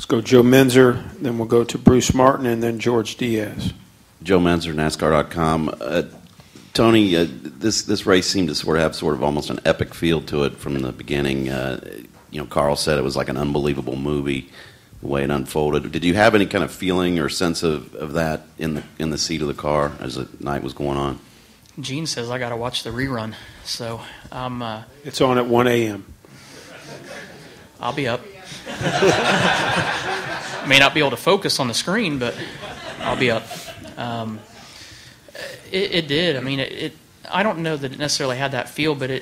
Let's go Joe Menzer, then we'll go to Bruce Martin, and then George Diaz. Joe Menzer, NASCAR.com. Tony, this race seemed to sort of almost an epic feel to it from the beginning. Carl said it was like an unbelievable movie the way it unfolded. Did you have any kind of feeling or sense of that in the seat of the car as the night was going on? Gene says I got to watch the rerun, so It's on at 1 a.m. I'll be up. I may not be able to focus on the screen, but I'll be up. It did. I mean, I don't know that it necessarily had that feel, but the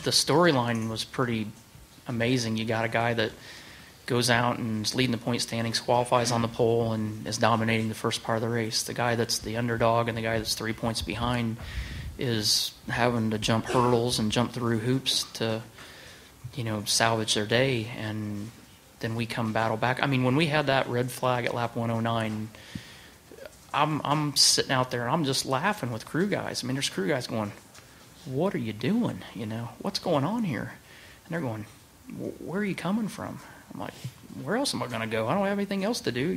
storyline was pretty amazing. You got a guy that goes out and is leading the point standings, qualifies on the pole, and is dominating the first part of the race. The guy that's the underdog and the guy that's 3 points behind is having to jump hurdles and jump through hoops to, salvage their day. And then we come battle back. I mean, when we had that red flag at lap 109, I'm sitting out there and I'm just laughing with crew guys. I mean, there's crew guys going, "What are you doing? What's going on here?" And they're going, "Where are you coming from?" I'm like, "Where else am I going to go? I don't have anything else to do.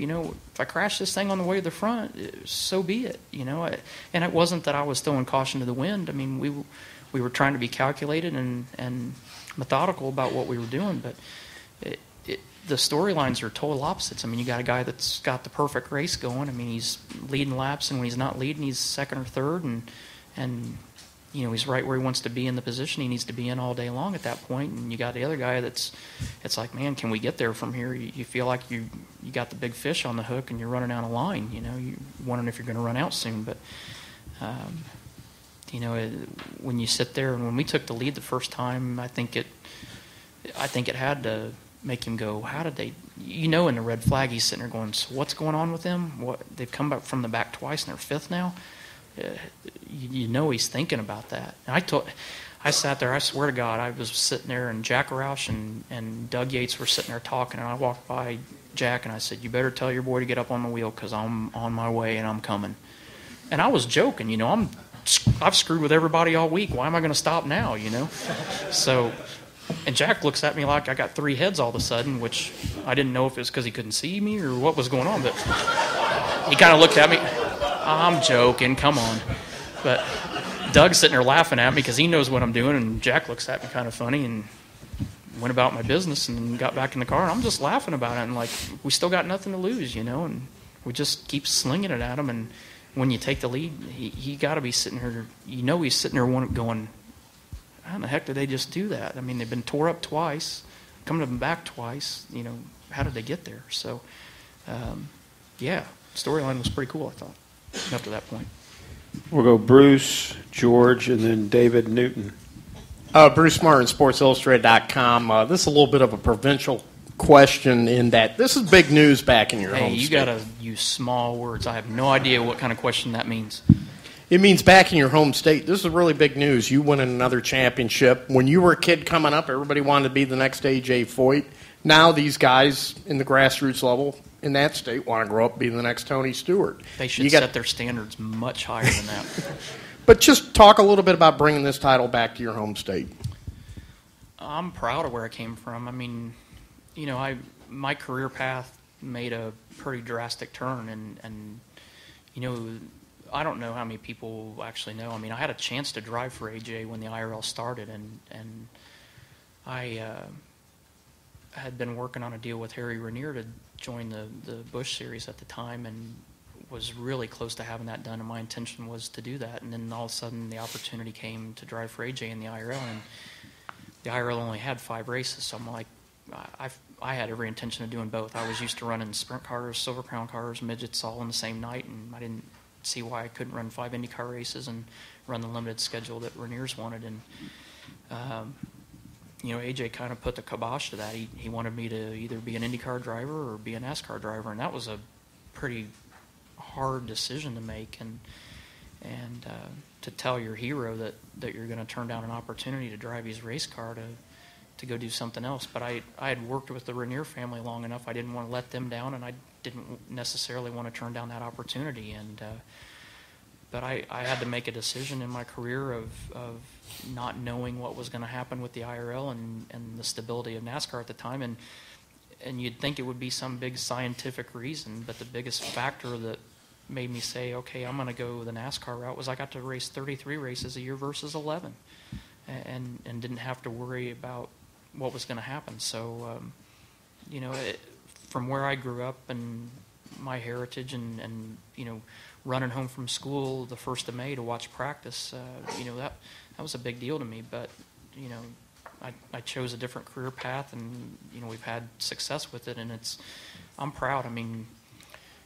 If I crash this thing on the way to the front, so be it." And it wasn't that I was throwing caution to the wind. I mean, we were trying to be calculated and methodical about what we were doing, but the storylines are total opposites. I mean, you got a guy that's got the perfect race going. I mean, he's leading laps, and when he's not leading, he's second or third, and he's right where he wants to be in the position he needs to be in all day long at that point. And you got the other guy it's like, man, can we get there from here? You feel like you got the big fish on the hook, and you're running down a line. You're wondering if you're going to run out soon. But when you sit there, and when we took the lead the first time, I think it had to make him go, how did they, in the red flag, he's sitting there going, so what's going on with them? They've come back from the back twice and they're fifth now? He's thinking about that. And I sat there, I swear to God, I was sitting there, and Jack Roush and Doug Yates were sitting there talking, and I walked by Jack and I said, "You better tell your boy to get up on the wheel, because I'm on my way and I'm coming." And I was joking, I've screwed with everybody all week. Why am I going to stop now, So... And Jack looks at me like I got three heads all of a sudden, which I didn't know if it was because he couldn't see me or what was going on. But he kind of looked at me. I'm joking, come on. But Doug's sitting there laughing at me because he knows what I'm doing, and Jack looks at me kind of funny and went about my business and got back in the car. And I'm just laughing about it, and like, we still got nothing to lose, and we just keep slinging it at him. And when you take the lead, he got to be sitting here. He's sitting there going, how in the heck did they just do that? I mean, they've been tore up twice, coming to them back twice. How did they get there? So, storyline was pretty cool, I thought, up to that point. We'll go Bruce, George, and then David Newton. Bruce Martin, SportsIllustrated.com. This is a little bit of a provincial question in that this is big news back in your home state. You got to use small words. I have no idea what kind of question that means. It means back in your home state. This is really big news. You win another championship. When you were a kid coming up, everybody wanted to be the next A.J. Foyt. Now these guys in the grassroots level in that state want to grow up and be the next Tony Stewart. They should set their standards much higher than that. But just talk a little bit about bringing this title back to your home state. I'm proud of where I came from. I mean, my career path made a pretty drastic turn, and I don't know how many people actually know. I mean, I had a chance to drive for AJ when the IRL started, and I had been working on a deal with Harry Ranier to join the Busch Series at the time, and was really close to having that done, and my intention was to do that. And then all of a sudden the opportunity came to drive for AJ in the IRL, and the IRL only had 5 races, so I'm like, I had every intention of doing both. I was used to running sprint cars, Silver Crown cars, midgets all on the same night, and I didn't see why I couldn't run 5 IndyCar races and run the limited schedule that Ranier's wanted. And AJ kind of put the kibosh to that. He wanted me to either be an IndyCar driver or be a NASCAR driver, and that was a pretty hard decision to make. And to tell your hero that you're going to turn down an opportunity to drive his race car to go do something else. But I had worked with the Ranier family long enough. I didn't want to let them down, and I didn't necessarily want to turn down that opportunity. And but I had to make a decision in my career of not knowing what was going to happen with the IRL and the stability of NASCAR at the time. And and you'd think it would be some big scientific reason, but the biggest factor that made me say, okay, I'm going to go the NASCAR route was I got to race 33 races a year versus 11, and didn't have to worry about what was going to happen. So, from where I grew up and my heritage and running home from school the 1st of May to watch practice, that was a big deal to me. But, I chose a different career path, and, we've had success with it, and I'm proud. I mean,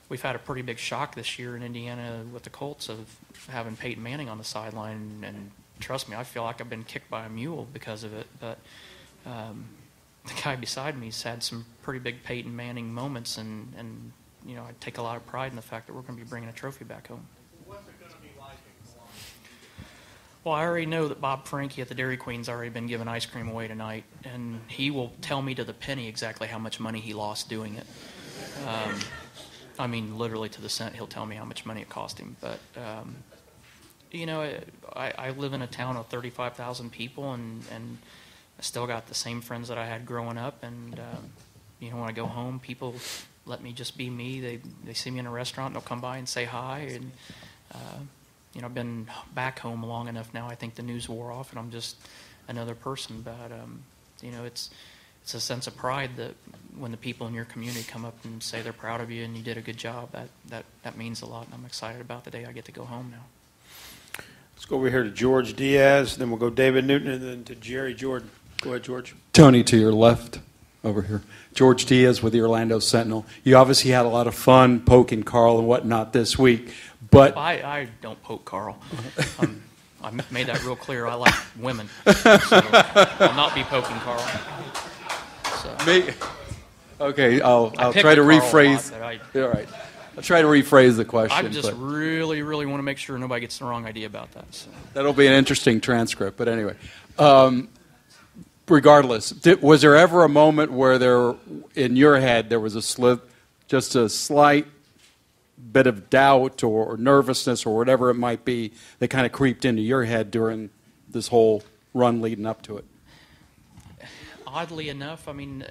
we've had a pretty big shock this year in Indiana with the Colts of having Peyton Manning on the sideline, and trust me, I feel like I've been kicked by a mule because of it. But the guy beside me's had some pretty big Peyton Manning moments, and I take a lot of pride in the fact that we're going to be bringing a trophy back home. What's it going to be like in Columbus? Well, I already know that Bob Franke at the Dairy Queen's already been giving ice cream away tonight, and he will tell me to the penny exactly how much money he lost doing it. I mean, literally to the cent, he'll tell me how much money it cost him. But, I live in a town of 35,000 people, and I still got the same friends that I had growing up. And, when I go home, people let me just be me. They see me in a restaurant, and they'll come by and say hi. And, I've been back home long enough now. I think the news wore off, and I'm just another person. But, it's a sense of pride that when the people in your community come up and say they're proud of you and you did a good job, that means a lot. And I'm excited about the day I get to go home now. Let's go over here to George Diaz, then we'll go David Newton, and then to Jerry Jordan. Go ahead, George. Tony, to your left over here. George Diaz with the Orlando Sentinel. You obviously had a lot of fun poking Carl and whatnot this week, but I don't poke Carl. I made that real clear. I like women, so I'll not be poking Carl. So. Okay, I'll try to rephrase. All right, I'll try to rephrase the question. I just really, really want to make sure nobody gets the wrong idea about that. So. That'll be an interesting transcript. But anyway, regardless, was there ever a moment where in your head, there was a slip, just a slight bit of doubt or nervousness or whatever it might be that kind of creeped into your head during this whole run leading up to it? Oddly enough, I mean,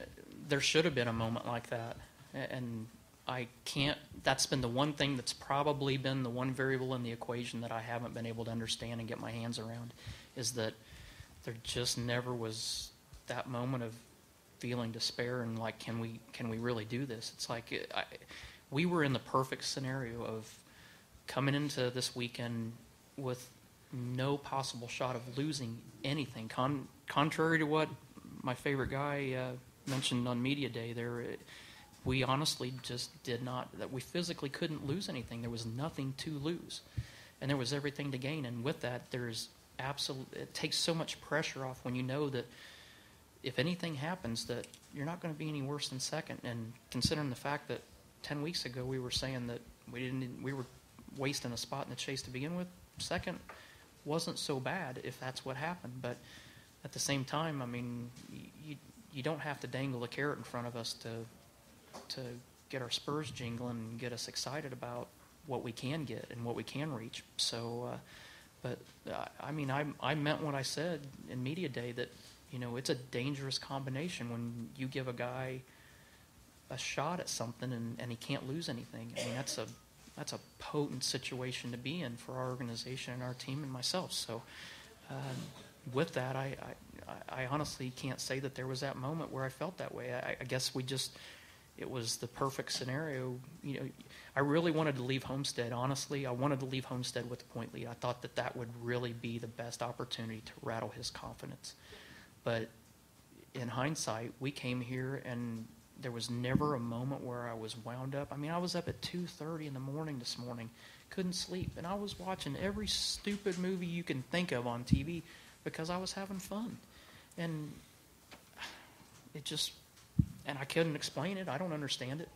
there should have been a moment like that, and I can't. That's been the one thing that's probably been the one variable in the equation that I haven't been able to understand and get my hands around, is that there just never was that moment of feeling despair and like, can we really do this? It's like we were in the perfect scenario of coming into this weekend with no possible shot of losing anything. Contrary to what my favorite guy mentioned on media day, we honestly just did not. That we physically couldn't lose anything. There was nothing to lose, and there was everything to gain. And with that, it takes so much pressure off when you know that if anything happens, that you're not going to be any worse than second. And considering the fact that 10 weeks ago we were saying that we were wasting a spot in the chase to begin with, second wasn't so bad if that's what happened. But at the same time, I mean, you don't have to dangle a carrot in front of us to get our spurs jingling and get us excited about what we can get and what we can reach. So, I mean, I meant what I said in media day, that it's a dangerous combination when you give a guy a shot at something and he can't lose anything. I mean, that's a potent situation to be in for our organization and our team and myself. So. With that, I honestly can't say that there was that moment where I felt that way. I guess it was the perfect scenario. I really wanted to leave Homestead, honestly. I wanted to leave Homestead with the point lead. I thought that would really be the best opportunity to rattle his confidence. But in hindsight, we came here and there was never a moment where I was wound up. I mean, I was up at 2:30 in the morning this morning, couldn't sleep, and I was watching every stupid movie you can think of on TV because I was having fun. And and I couldn't explain it. I don't understand it,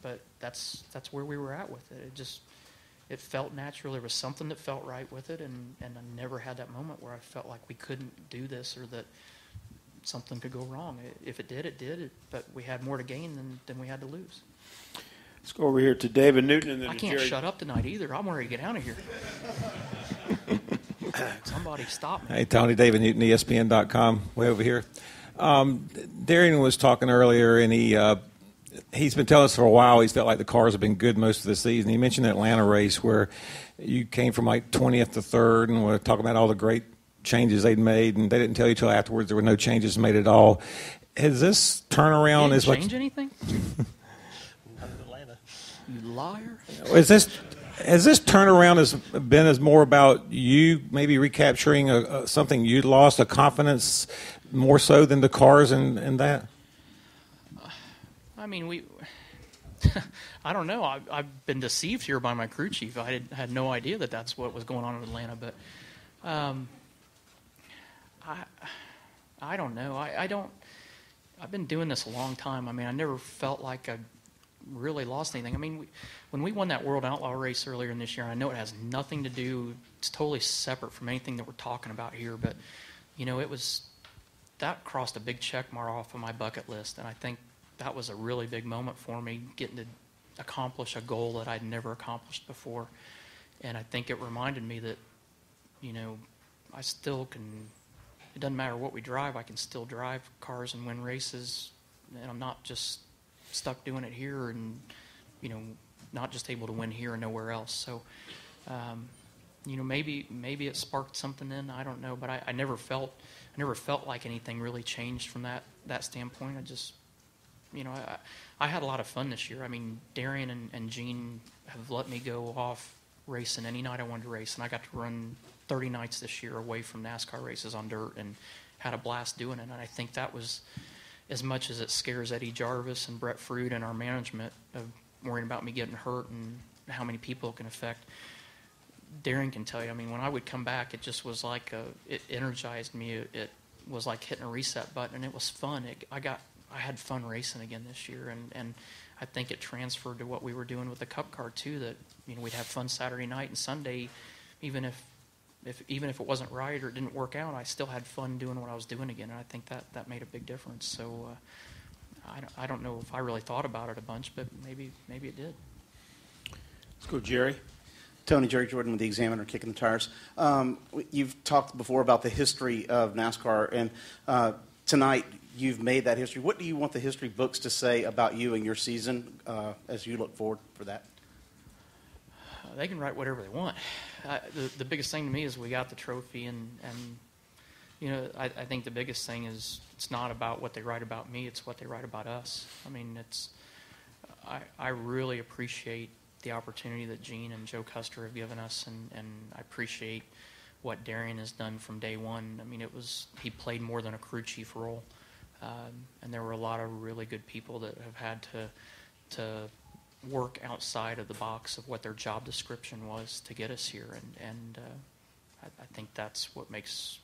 but that's where we were at with it. It felt natural. There was something that felt right with it, and I never had that moment where I felt like we couldn't do this or that something could go wrong. If it did, it did. But we had more to gain than we had to lose. Let's go over here to David Newton. And then I can't shut up tonight either. I'm ready to get out of here. Somebody stop me. Hey, Tony, David Newton, ESPN.com, way over here. Darian was talking earlier, and he he's been telling us for a while he's felt like the cars have been good most of the season. He mentioned the Atlanta race where you came from like 20th to 3rd, and we're talking about all the great changes they'd made, and they didn't tell you till afterwards there were no changes made at all. Has this turnaround Didn't is change anything? You liar. Has this turnaround has been as more about you maybe recapturing something you'd lost, a confidence more so than the cars and that? I mean, I don't know. I've been deceived here by my crew chief. I had no idea that that's what was going on in Atlanta. But I don't know. I don't. I've been doing this a long time. I mean, I never felt like I really lost anything. I mean, when we won that World Outlaw race earlier in this year, I know it has nothing to do. It's totally separate from anything that we're talking about here. But that crossed a big check mark off of my bucket list, and I think that was a really big moment for me, getting to accomplish a goal that I'd never accomplished before. And I think it reminded me that, I still can, it doesn't matter what we drive, I can still drive cars and win races, and I'm not just stuck doing it here and, not just able to win here and nowhere else. So, maybe it sparked something in, I don't know, but I never felt like anything really changed from that standpoint. I just, I had a lot of fun this year. I mean, Darian and Gene have let me go off racing any night I wanted to race, and I got to run 30 nights this year away from NASCAR races on dirt and had a blast doing it. And I think that was, as much as it scares Eddie Jarvis and Brett Fruit and our management of worrying about me getting hurt and how many people it can affect, Darian can tell you, I mean, when I would come back, it just was like, it energized me. It was like hitting a reset button, and it was fun. I had fun racing again this year, and I think it transferred to what we were doing with the Cup car too. That we'd have fun Saturday night and Sunday, even if it wasn't right or it didn't work out, I still had fun doing what I was doing again, and I think that made a big difference. So I don't know if I really thought about it a bunch, but maybe it did. Let's go, Jerry. Tony, Jerry Jordan with the Examiner, Kicking the Tires. You've talked before about the history of NASCAR, and tonight you've made that history. What do you want the history books to say about you and your season as you look forward for that? They can write whatever they want. The biggest thing to me is we got the trophy, and I think the biggest thing is it's not about what they write about me, it's what they write about us. I mean, I really appreciate the opportunity that Gene and Joe Custer have given us, and I appreciate what Darian has done from day one. I mean, he played more than a crew chief role, and there were a lot of really good people that have had to work outside of the box of what their job description was to get us here, and I think that's what makes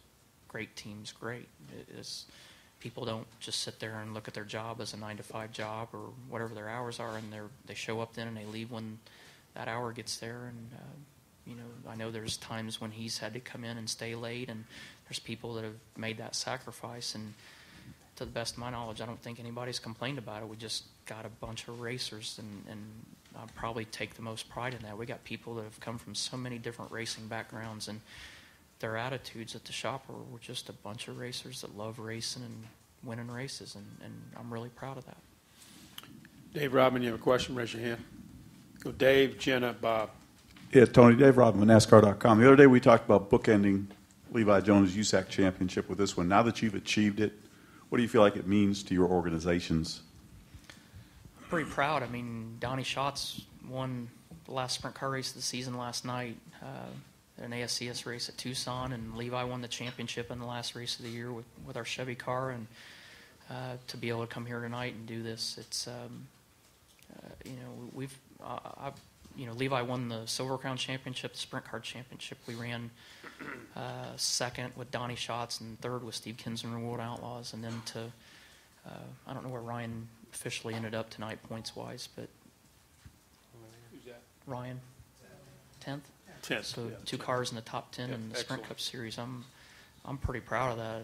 great teams great. Is people don't just sit there and look at their job as a 9-to-5 job or whatever their hours are, and they show up then and they leave when that hour gets there. And I know there's times when he's had to come in and stay late, and there's people that have made that sacrifice, and to the best of my knowledge, I don't think anybody's complained about it. We just got a bunch of racers, and I'll probably take the most pride in that. We got people that have come from so many different racing backgrounds, and their attitudes at the shop were just a bunch of racers that love racing and winning races, and I'm really proud of that. Dave Rodman, you have a question? Raise your hand. Go Dave, Jenna, Bob. Yeah, Tony, Dave Rodman, NASCAR.com. The other day we talked about bookending Levi Jones' USAC championship with this one. Now that you've achieved it, what do you feel like it means to your organizations? I'm pretty proud. I mean, Donnie Schatz won the last sprint car race of the season last night, an ASCS race at Tucson, and Levi won the championship in the last race of the year with our Chevy car. And to be able to come here tonight and do this, it's Levi won the Silver Crown Championship, the Sprint Car Championship. We ran second with Donnie Schatz and third with Steve Kinser World Outlaws, and then I don't know where Ryan officially ended up tonight points-wise, but Who's that? Ryan, 10th? 10th. So Yeah, 2 cars in the top 10 in the Sprint excellent. Cup Series. I'm pretty proud of that.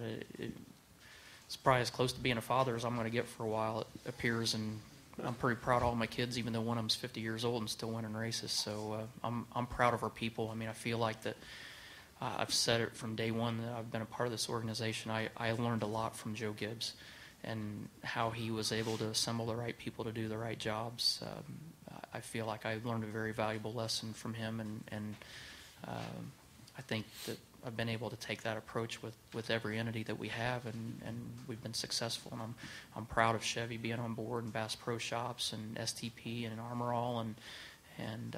It's probably as close to being a father as I'm going to get for a while, it appears, and I'm pretty proud of all my kids, even though one of them's 50 years old and still winning races. So I'm proud of our people. I mean, I feel like that I've said it from day one that I've been a part of this organization. I learned a lot from Joe Gibbs, and how he was able to assemble the right people to do the right jobs. I feel like I learned a very valuable lesson from him, and I think that I've been able to take that approach with every entity that we have, and we've been successful. And I'm proud of Chevy being on board, and Bass Pro Shops, and STP, and Armor All, and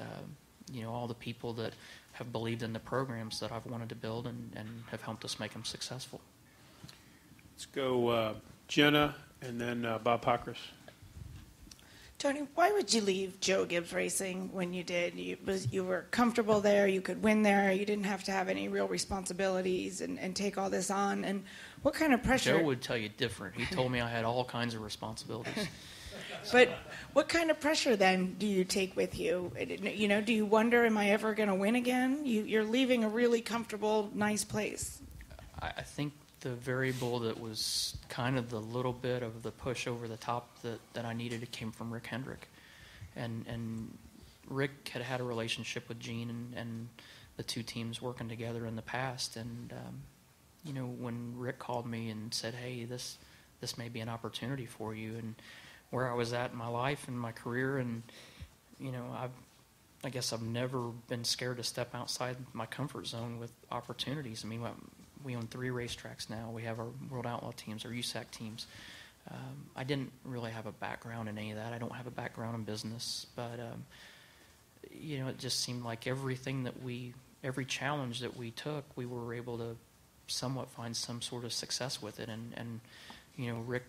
all the people that have believed in the programs that I've wanted to build and have helped us make them successful. Let's go Jenna and then Bob Pockris. Tony, why would you leave Joe Gibbs Racing when you did? You were comfortable there, you could win there, you didn't have to have any real responsibilities and take all this on. And what kind of pressure? Joe would tell you different. He told me I had all kinds of responsibilities. But what kind of pressure then do you take with you? Do you wonder, am I ever going to win again? You're leaving a really comfortable, nice place. I think the variable that was kind of the little bit of the push over the top that I needed, it came from Rick Hendrick. And Rick had a relationship with Gene and the two teams working together in the past. And, when Rick called me and said, hey, this may be an opportunity for you, and where I was at in my life and my career, and, I guess I've never been scared to step outside my comfort zone with opportunities. I mean, we own 3 racetracks now. We have our World Outlaw teams, our USAC teams. I didn't really have a background in any of that. I don't have a background in business, but it just seemed like every challenge that we took, we were able to somewhat find some sort of success with it. And Rick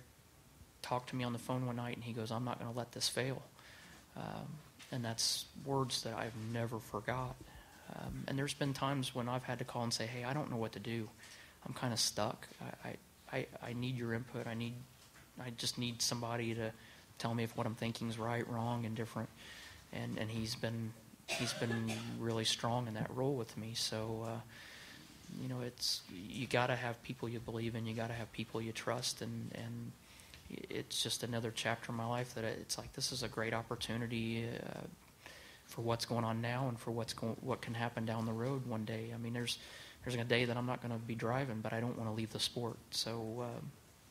talked to me on the phone one night, and he goes, "I'm not going to let this fail." And that's words that I've never forgot. And there's been times when I've had to call and say, hey, I don't know what to do. I'm kind of stuck. I need your input. I just need somebody to tell me if what I'm thinking is right, wrong, and different. And he's been really strong in that role with me. So, you got to have people you believe in. You got to have people you trust. And it's just another chapter in my life that it's like, this is a great opportunity for what's going on now and for what can happen down the road one day. I mean, there's a day that I'm not going to be driving, but I don't want to leave the sport. So,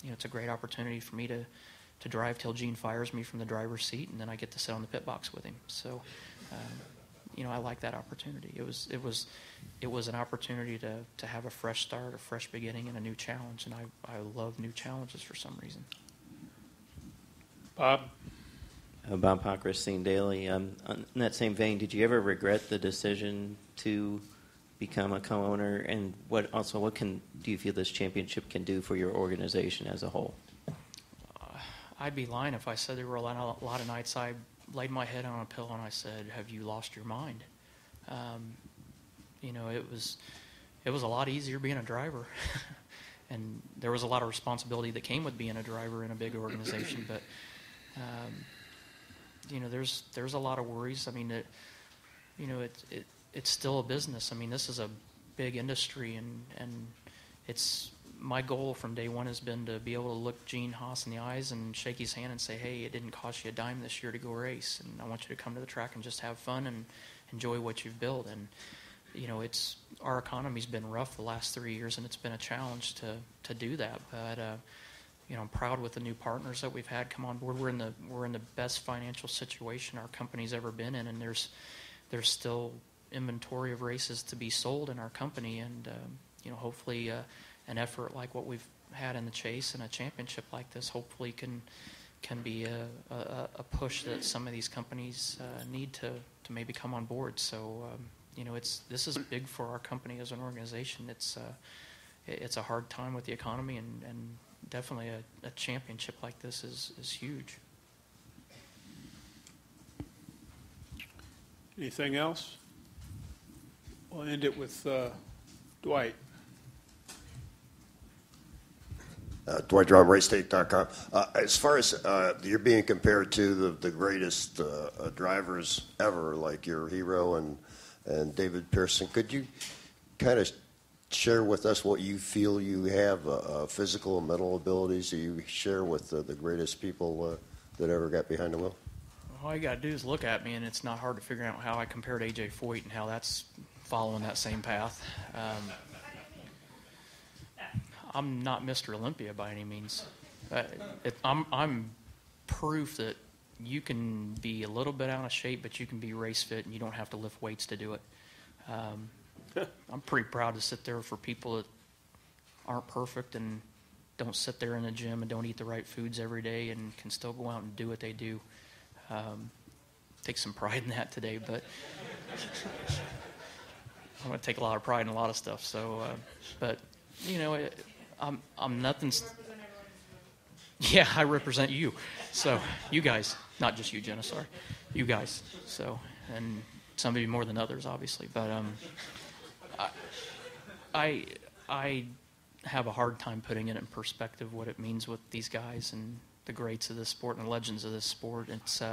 it's a great opportunity for me to drive till Gene fires me from the driver's seat, and then I get to sit on the pit box with him. So, I like that opportunity. It was an opportunity to have a fresh start, a fresh beginning, and a new challenge. And I love new challenges for some reason. Bob? Bob Pockris, Scene Daily. In that same vein, did you ever regret the decision to become a co-owner? And what do you feel this championship can do for your organization as a whole? I'd be lying if I said there were a lot of nights I laid my head on a pillow and I said, "Have you lost your mind?" It was a lot easier being a driver, and there was a lot of responsibility that came with being a driver in a big organization. But there's a lot of worries. I mean, it's still a business. I mean, this is a big industry, and it's my goal from day one has been to be able to look Gene Haas in the eyes and shake his hand and say, hey, it didn't cost you a dime this year to go race, and I want you to come to the track and just have fun and enjoy what you've built. And our economy's been rough the last 3 years, and it's been a challenge to do that. But I'm proud with the new partners that we've had come on board. We're in the best financial situation our company's ever been in, and there's still inventory of races to be sold in our company, and hopefully an effort like what we've had in the Chase and a championship like this hopefully can be a push that some of these companies need to maybe come on board. So this is big for our company as an organization. It's a hard time with the economy, and definitely a championship like this is huge. Anything else? We'll end it with Dwight. Dwight Drum, RaceState.com. As far as you're being compared to the greatest drivers ever, like your hero and David Pearson, could you kind of share with us what you feel you have, physical and mental abilities that you share with the greatest people that ever got behind the wheel? All you got to do is look at me, and it's not hard to figure out how I compared A.J. Foyt and how that's following that same path. I'm not Mr. Olympia by any means. I'm proof that you can be a little bit out of shape, but you can be race fit, and you don't have to lift weights to do it. I'm pretty proud to sit there for people that aren't perfect and don't sit there in the gym and don't eat the right foods every day and can still go out and do what they do. Take some pride in that today, but I'm going to take a lot of pride in a lot of stuff. So, but you know, I'm nothing. Yeah, I represent you. So you guys, not just you, Jenna. Sorry, you guys. So, and some of you more than others, obviously. But I have a hard time putting it in perspective what it means with these guys and the greats of this sport and the legends of this sport. It's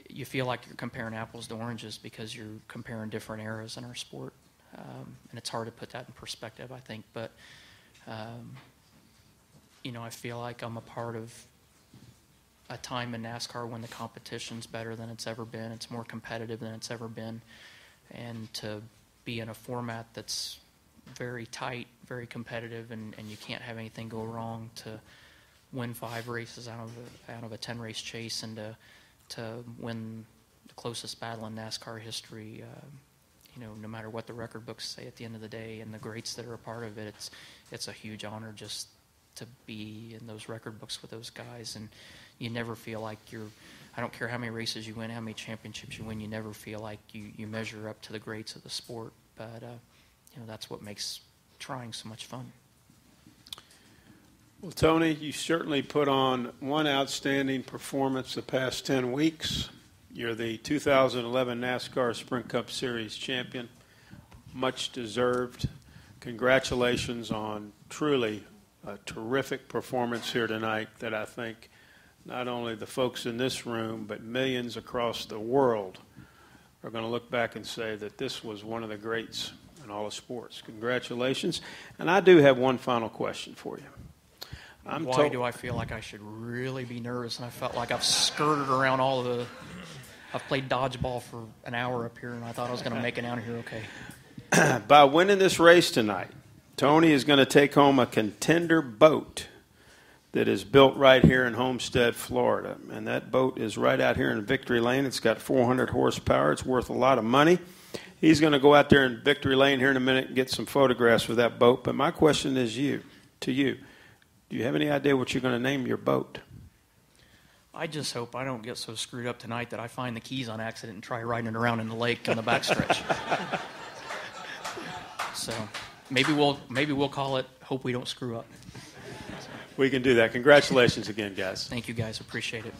you feel like you're comparing apples to oranges because you're comparing different eras in our sport, and it's hard to put that in perspective, I think. But you know, I feel like I'm a part of a time in NASCAR when the competition's better than it's ever been. It's more competitive than it's ever been, and to be in a format that's very tight, very competitive, and you can't have anything go wrong, to win 5 races out of a 10-race chase, and to win the closest battle in NASCAR history. You know, no matter what the record books say at the end of the day, and the greats that are a part of it, it's a huge honor just to be in those record books with those guys. And you never feel like I don't care how many races you win, how many championships you win, you never feel like you measure up to the greats of the sport. But you know, that's what makes trying so much fun. Well, Tony, you certainly put on one outstanding performance the past 10 weeks. You're the 2011 NASCAR Sprint Cup Series champion. Much deserved. Congratulations on truly a terrific performance here tonight that I think not only the folks in this room, but millions across the world are going to look back and say that this was one of the greats in all of sports. Congratulations. And I do have one final question for you. Why do I feel like I should really be nervous? And I felt like I've skirted around I've played dodgeball for an hour up here, and I thought I was going to make it out of here okay. By winning this race tonight, Tony is going to take home a contender boat that is built right here in Homestead, Florida. And that boat is right out here in Victory Lane. It's got 400 horsepower. It's worth a lot of money. He's going to go out there in Victory Lane here in a minute and get some photographs with that boat. But my question is to you. Do you have any idea what you're going to name your boat? I just hope I don't get so screwed up tonight that I find the keys on accident and try riding it around in the lake on the backstretch. So maybe we'll call it Hope We Don't Screw Up. We can do that. Congratulations again, guys. Thank you, guys. Appreciate it.